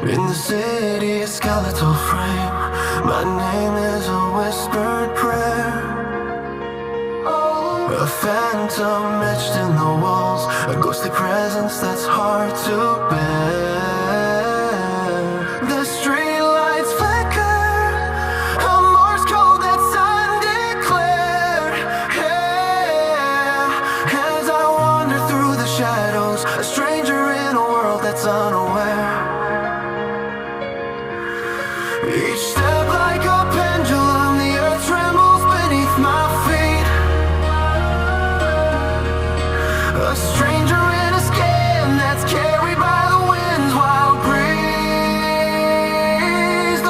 In the city, a skeletal frame. My name is a whispered prayer. A phantom etched in the walls, a ghostly presence that's hard to bear. The street lights flicker, a Morse code that's undeclared. Yeah. As I wander through the shadows, a stranger in a world that's unaware. Each step like a pendulum, the earth trembles beneath my feet. A stranger in a skin that's carried by the wind's wild breeze.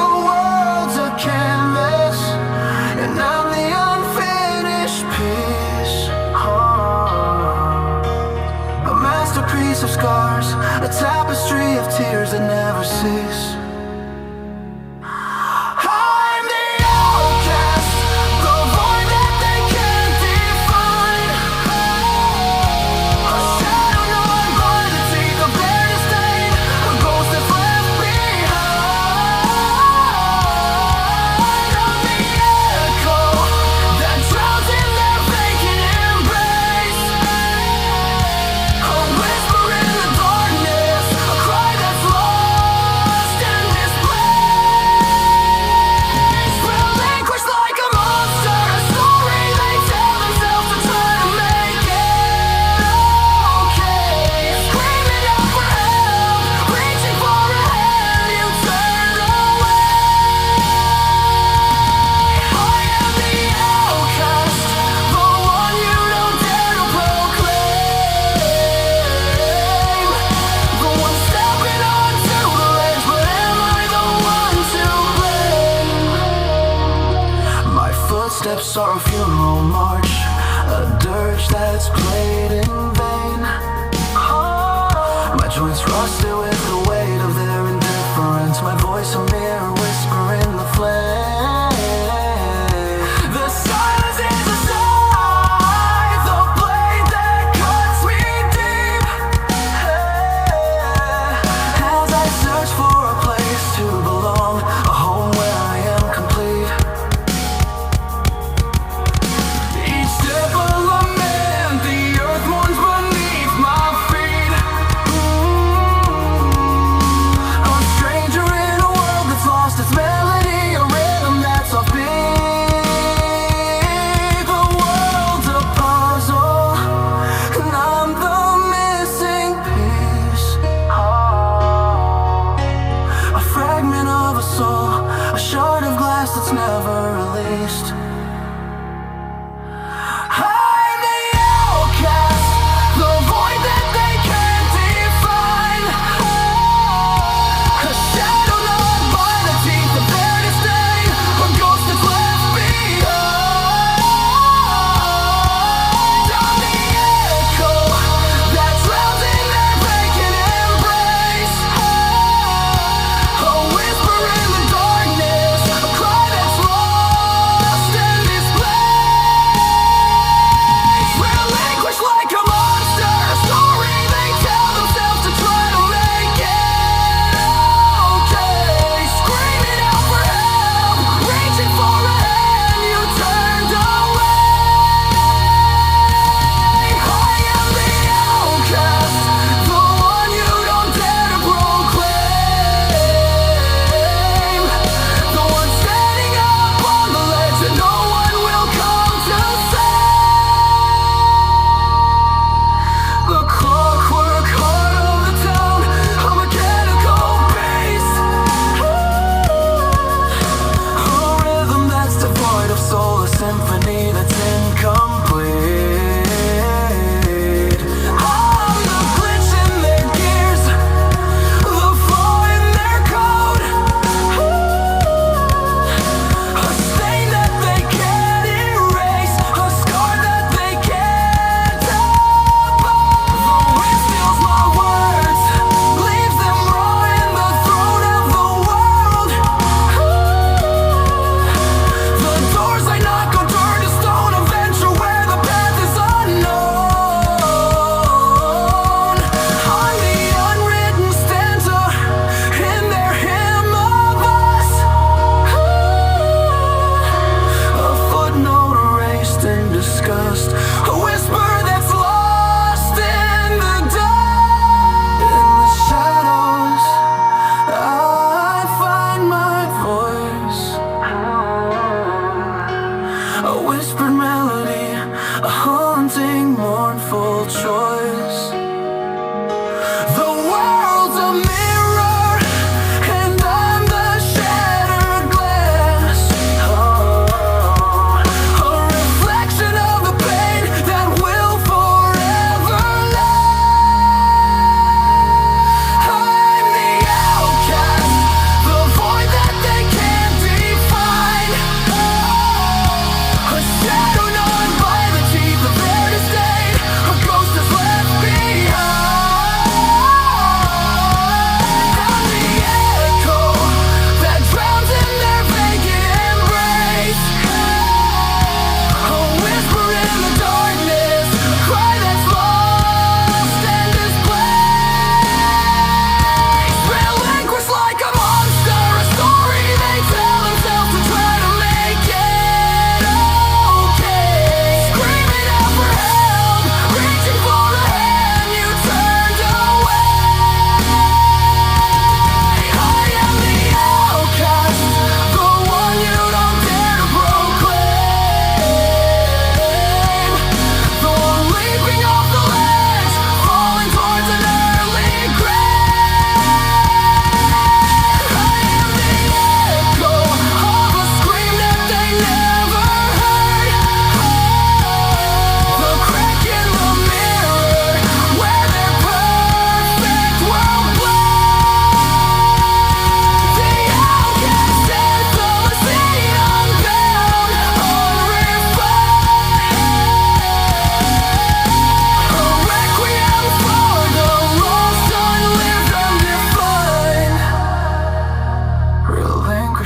The world's a canvas, and I'm the unfinished piece. A masterpiece of scars, a tapestry of tears that never cease. Footsteps are a funeral march, a dirge that's played in vain. My joints rusted with the weight of their indifference. My voice a mere whisper in the flame. The silence is a sigh, the blade that cuts me deep. As I search for a place to belong, a home where I am complete. A shard of glass that's never released. I'm the outcast, the void that they can't define. A shadow known by the teeth of their disdain, a ghost that's left behind. I'm the echo that drowns in their vacant embrace. A whisper in the darkness, a cry that's lost.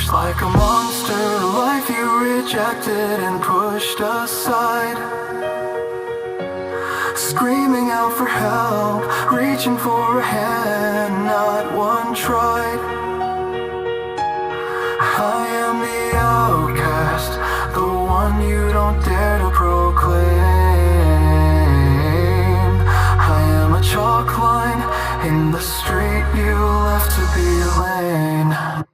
Crushed like a monster, life you rejected and pushed aside. Screaming out for help, reaching for a hand, not one tried. I am the outcast, the one you don't dare to proclaim. I am a chalk line in the street you left to be a lane.